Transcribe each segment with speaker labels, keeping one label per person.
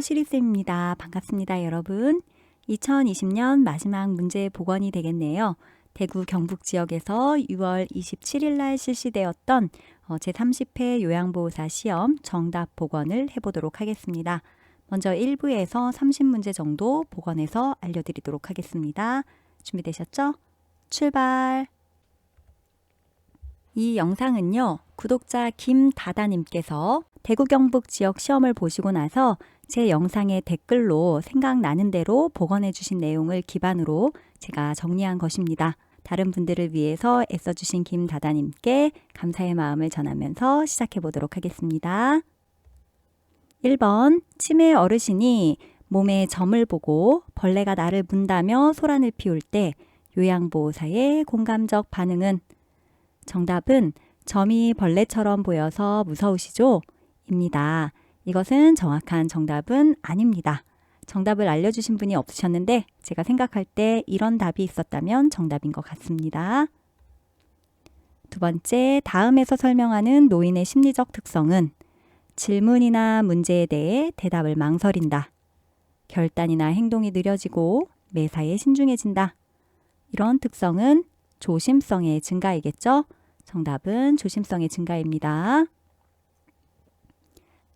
Speaker 1: 시리쌤입니다. 반갑습니다, 여러분. 2020년 마지막 문제 복원이 되겠네요. 대구 경북 지역에서 6월 27일 날 실시되었던 제30회 요양보호사 시험 정답 복원을 해보도록 하겠습니다. 먼저 1부에서 30문제 정도 복원해서 알려드리도록 하겠습니다. 준비되셨죠? 출발! 이 영상은요, 구독자 김다다님께서 대구 경북 지역 시험을 보시고 나서 제 영상의 댓글로 생각나는 대로 복원해 주신 내용을 기반으로 제가 정리한 것입니다. 다른 분들을 위해서 애써주신 김다다님께 감사의 마음을 전하면서 시작해 보도록 하겠습니다. 1번, 치매 어르신이 몸에 점을 보고 벌레가 나를 문다며 소란을 피울 때 요양보호사의 공감적 반응은? 정답은 점이 벌레처럼 보여서 무서우시죠? 입니다. 이것은 정확한 정답은 아닙니다. 정답을 알려주신 분이 없으셨는데 제가 생각할 때 이런 답이 있었다면 정답인 것 같습니다. 두 번째, 다음에서 설명하는 노인의 심리적 특성은 질문이나 문제에 대해 대답을 망설인다. 결단이나 행동이 느려지고 매사에 신중해진다. 이런 특성은 조심성의 증가이겠죠? 정답은 조심성의 증가입니다.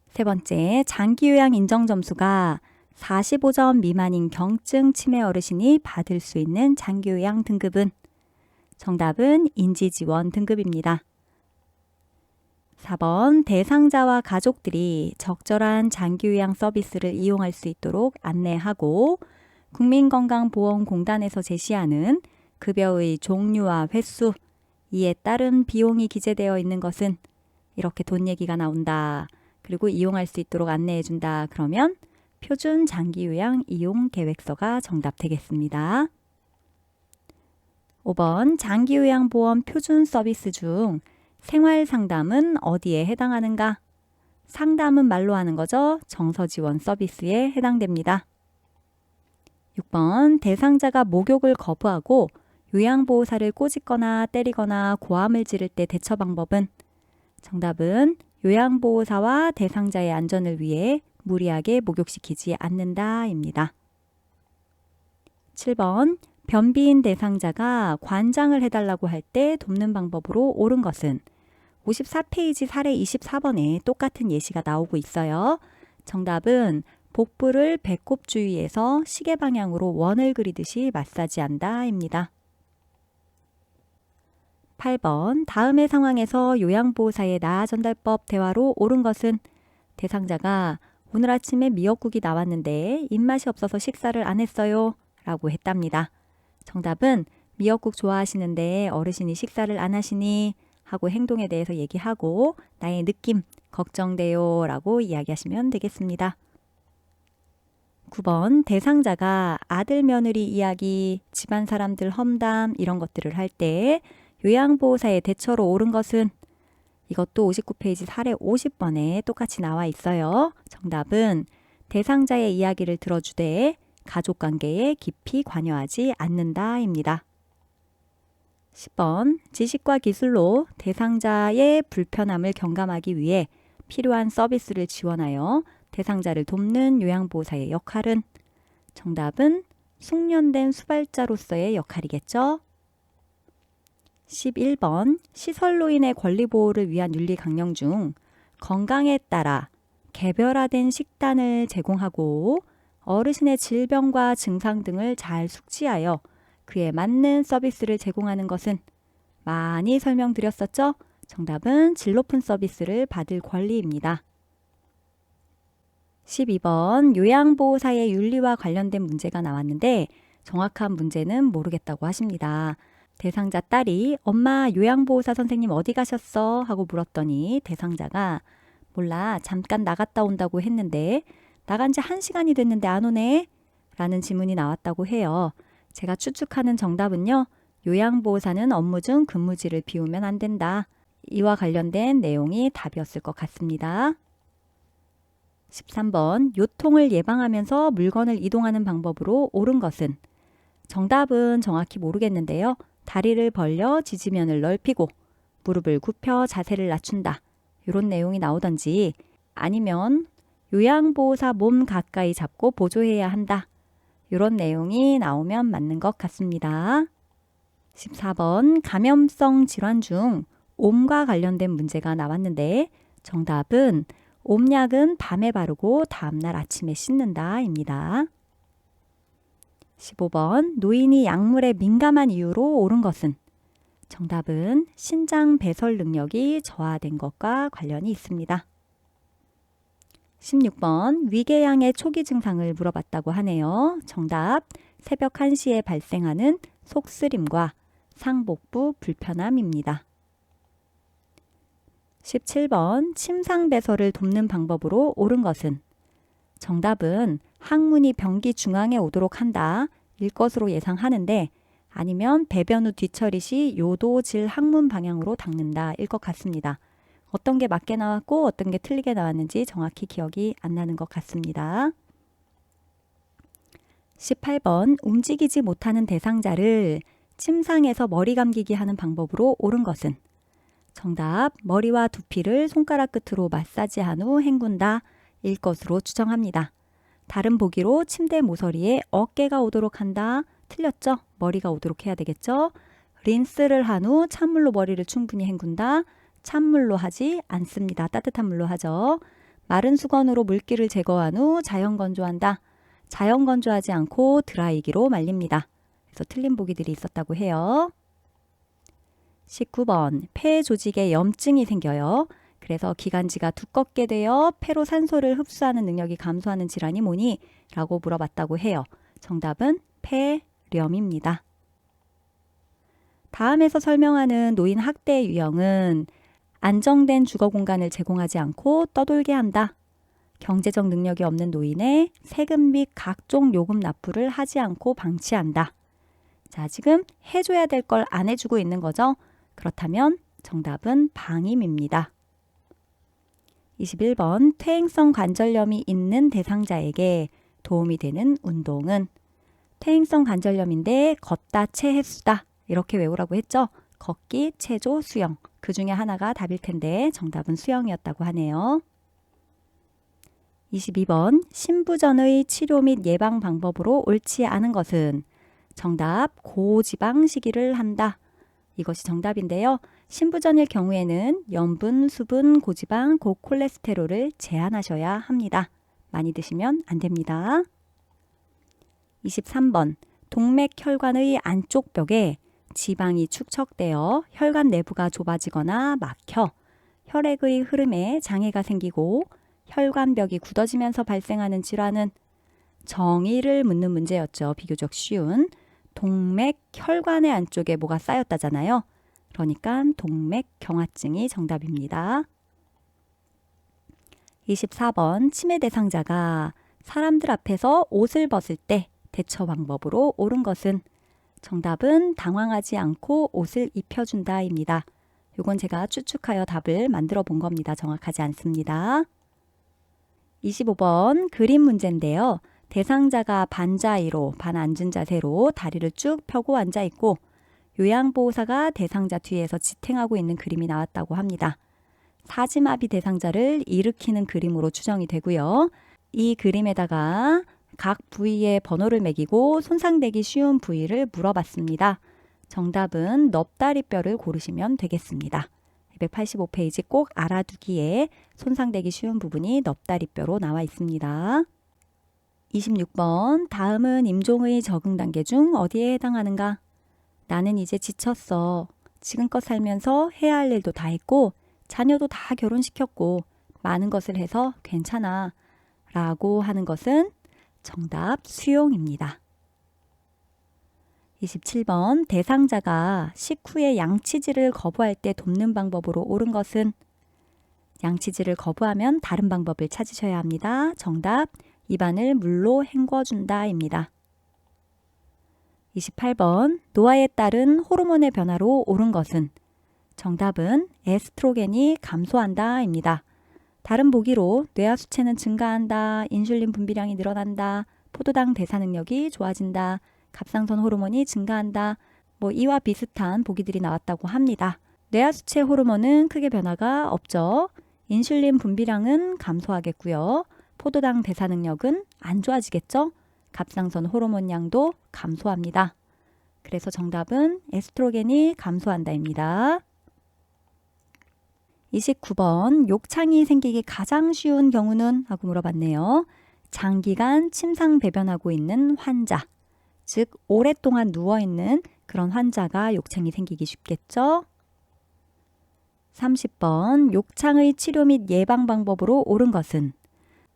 Speaker 1: 세 번째, 장기요양 인정점수가 45점 미만인 경증 치매 어르신이 받을 수 있는 장기요양 등급은? 정답은 인지지원 등급입니다. 4번, 대상자와 가족들이 적절한 장기요양 서비스를 이용할 수 있도록 안내하고 국민건강보험공단에서 제시하는 급여의 종류와 횟수, 이에 따른 비용이 기재되어 있는 것은? 이렇게 돈 얘기가 나온다. 그리고 이용할 수 있도록 안내해준다. 그러면 표준 장기요양 이용 계획서가 정답 되겠습니다. 5번, 장기요양보험 표준 서비스 중 생활상담은 어디에 해당하는가? 상담은 말로 하는 거죠. 정서지원 서비스에 해당됩니다. 6번, 대상자가 목욕을 거부하고 요양보호사를 꼬집거나 때리거나 고함을 지를 때 대처 방법은? 정답은 요양보호사와 대상자의 안전을 위해 무리하게 목욕시키지 않는다입니다. 7번, 변비인 대상자가 관장을 해달라고 할 때 돕는 방법으로 옳은 것은? 54페이지 사례 24번에 똑같은 예시가 나오고 있어요. 정답은 복부를 배꼽 주위에서 시계 방향으로 원을 그리듯이 마사지한다입니다. 8번, 다음의 상황에서 요양보호사의 나아전달법 대화로 옳은 것은? 대상자가 오늘 아침에 미역국이 나왔는데 입맛이 없어서 식사를 안 했어요 라고 했답니다. 정답은 미역국 좋아하시는데 어르신이 식사를 안 하시니 하고 행동에 대해서 얘기하고 나의 느낌 걱정돼요 라고 이야기하시면 되겠습니다. 9번, 대상자가 아들 며느리 이야기, 집안 사람들 험담 이런 것들을 할 때 요양보호사의 대처로 옳은 것은? 이것도 59페이지 사례 50번에 똑같이 나와 있어요. 정답은 대상자의 이야기를 들어주되 가족관계에 깊이 관여하지 않는다입니다. 10번, 지식과 기술로 대상자의 불편함을 경감하기 위해 필요한 서비스를 지원하여 대상자를 돕는 요양보호사의 역할은? 정답은 숙련된 수발자로서의 역할이겠죠? 11번, 시설노인의 권리보호를 위한 윤리 강령 중 건강에 따라 개별화된 식단을 제공하고 어르신의 질병과 증상 등을 잘 숙지하여 그에 맞는 서비스를 제공하는 것은? 많이 설명드렸었죠? 정답은 질 높은 서비스를 받을 권리입니다. 12번, 요양보호사의 윤리와 관련된 문제가 나왔는데 정확한 문제는 모르겠다고 하십니다. 대상자 딸이 엄마 요양보호사 선생님 어디 가셨어? 하고 물었더니 대상자가 몰라 잠깐 나갔다 온다고 했는데 나간 지 1시간이 됐는데 안 오네? 라는 질문이 나왔다고 해요. 제가 추측하는 정답은요. 요양보호사는 업무 중 근무지를 비우면 안 된다. 이와 관련된 내용이 답이었을 것 같습니다. 13번, 요통을 예방하면서 물건을 이동하는 방법으로 옳은 것은? 정답은 정확히 모르겠는데요. 다리를 벌려 지지면을 넓히고 무릎을 굽혀 자세를 낮춘다. 이런 내용이 나오던지 아니면 요양보호사 몸 가까이 잡고 보조해야 한다. 이런 내용이 나오면 맞는 것 같습니다. 14번 감염성 질환 중 옴과 관련된 문제가 나왔는데 정답은 옴약은 밤에 바르고 다음날 아침에 씻는다 입니다. 15번 노인이 약물에 민감한 이유로 옳은 것은 정답은 신장 배설 능력이 저하된 것과 관련이 있습니다. 16번 위궤양의 초기 증상을 물어봤다고 하네요. 정답 새벽 1시에 발생하는 속쓰림과 상복부 불편함입니다. 17번 침상 배설을 돕는 방법으로 옳은 것은 정답은 항문이 변기 중앙에 오도록 한다 일 것으로 예상하는데 아니면 배변 후 뒤처리 시 요도질 항문 방향으로 닦는다 일 것 같습니다. 어떤 게 맞게 나왔고 어떤 게 틀리게 나왔는지 정확히 기억이 안 나는 것 같습니다. 18번 움직이지 못하는 대상자를 침상에서 머리 감기기 하는 방법으로 옳은 것은 정답 머리와 두피를 손가락 끝으로 마사지한 후 헹군다 일 것으로 추정합니다. 다른 보기로 침대 모서리에 어깨가 오도록 한다. 틀렸죠? 머리가 오도록 해야 되겠죠? 린스를 한 후 찬물로 머리를 충분히 헹군다. 찬물로 하지 않습니다. 따뜻한 물로 하죠. 마른 수건으로 물기를 제거한 후 자연 건조한다. 자연 건조하지 않고 드라이기로 말립니다. 그래서 틀린 보기들이 있었다고 해요. 19번 폐 조직에 염증이 생겨요. 그래서 기관지가 두껍게 되어 폐로 산소를 흡수하는 능력이 감소하는 질환이 뭐니? 라고 물어봤다고 해요. 정답은 폐렴입니다. 다음에서 설명하는 노인 학대의 유형은 안정된 주거 공간을 제공하지 않고 떠돌게 한다. 경제적 능력이 없는 노인의 세금 및 각종 요금 납부를 하지 않고 방치한다. 자, 지금 해줘야 될 걸 안 해주고 있는 거죠. 그렇다면 정답은 방임입니다. 21번 퇴행성 관절염이 있는 대상자에게 도움이 되는 운동은 퇴행성 관절염인데 걷다 체해수다 이렇게 외우라고 했죠. 걷기, 체조, 수영 그 중에 하나가 답일 텐데 정답은 수영이었다고 하네요. 22번 신부전의 치료 및 예방 방법으로 옳지 않은 것은 정답 고지방 식이를 한다. 이것이 정답인데요. 신부전일 경우에는 염분, 수분, 고지방, 고콜레스테롤을 제한하셔야 합니다. 많이 드시면 안 됩니다. 23번 동맥혈관의 안쪽 벽에 지방이 축적되어 혈관 내부가 좁아지거나 막혀 혈액의 흐름에 장애가 생기고 혈관벽이 굳어지면서 발생하는 질환은 정의를 묻는 문제였죠. 비교적 쉬운. 동맥혈관의 안쪽에 뭐가 쌓였다잖아요. 그러니까 동맥경화증이 정답입니다. 24번 치매 대상자가 사람들 앞에서 옷을 벗을 때 대처 방법으로 옳은 것은 정답은 당황하지 않고 옷을 입혀준다입니다. 이건 제가 추측하여 답을 만들어 본 겁니다. 정확하지 않습니다. 25번 그림 문제인데요. 대상자가 반자위로 반앉은 자세로 다리를 쭉 펴고 앉아 있고 요양보호사가 대상자 뒤에서 지탱하고 있는 그림이 나왔다고 합니다. 사지마비 대상자를 일으키는 그림으로 추정이 되고요. 이 그림에다가 각 부위에 번호를 매기고 손상되기 쉬운 부위를 물어봤습니다. 정답은 넙다리뼈를 고르시면 되겠습니다. 285페이지 꼭 알아두기에 손상되기 쉬운 부분이 넙다리뼈로 나와 있습니다. 26번 다음은 임종의 적응 단계 중 어디에 해당하는가? 나는 이제 지쳤어. 지금껏 살면서 해야 할 일도 다 했고 자녀도 다 결혼시켰고 많은 것을 해서 괜찮아 라고 하는 것은 정답 수용입니다. 27번 대상자가 식후에 양치질을 거부할 때 돕는 방법으로 옳은 것은 양치질을 거부하면 다른 방법을 찾으셔야 합니다. 정답 입안을 물로 헹궈준다입니다. 28번 노화에 따른 호르몬의 변화로 옳은 것은 정답은 에스트로겐이 감소한다입니다. 다른 보기로 뇌하수체는 증가한다, 인슐린 분비량이 늘어난다, 포도당 대사 능력이 좋아진다, 갑상선 호르몬이 증가한다, 이와 비슷한 보기들이 나왔다고 합니다. 뇌하수체 호르몬은 크게 변화가 없죠. 인슐린 분비량은 감소하겠고요. 포도당 대사 능력은 안 좋아지겠죠? 갑상선 호르몬 양도 감소합니다. 그래서 정답은 에스트로겐이 감소한다입니다. 29번 욕창이 생기기 가장 쉬운 경우는? 하고 물어봤네요. 장기간 침상 배변하고 있는 환자, 즉 오랫동안 누워있는 그런 환자가 욕창이 생기기 쉽겠죠? 30번 욕창의 치료 및 예방 방법으로 옳은 것은?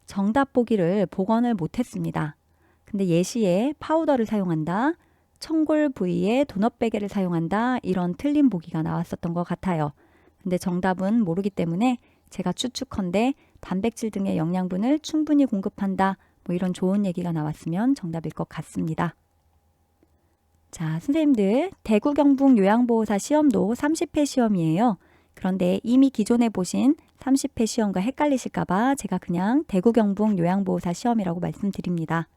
Speaker 1: 정답 보기를 복원을 못했습니다. 근데 예시에 파우더를 사용한다, 청골 부위에 도넛베개를 사용한다, 이런 틀린 보기가 나왔었던 것 같아요. 근데 정답은 모르기 때문에 제가 추측컨대 단백질 등의 영양분을 충분히 공급한다, 뭐 이런 좋은 얘기가 나왔으면 정답일 것 같습니다. 자, 선생님들 대구 경북 요양보호사 시험도 30회 시험이에요. 그런데 이미 기존에 보신 30회 시험과 헷갈리실까봐 제가 그냥 대구 경북 요양보호사 시험이라고 말씀드립니다.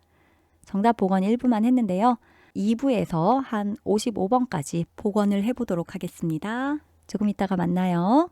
Speaker 1: 정답 복원 1부만 했는데요. 2부에서 한 55번까지 복원을 해보도록 하겠습니다. 조금 이따가 만나요.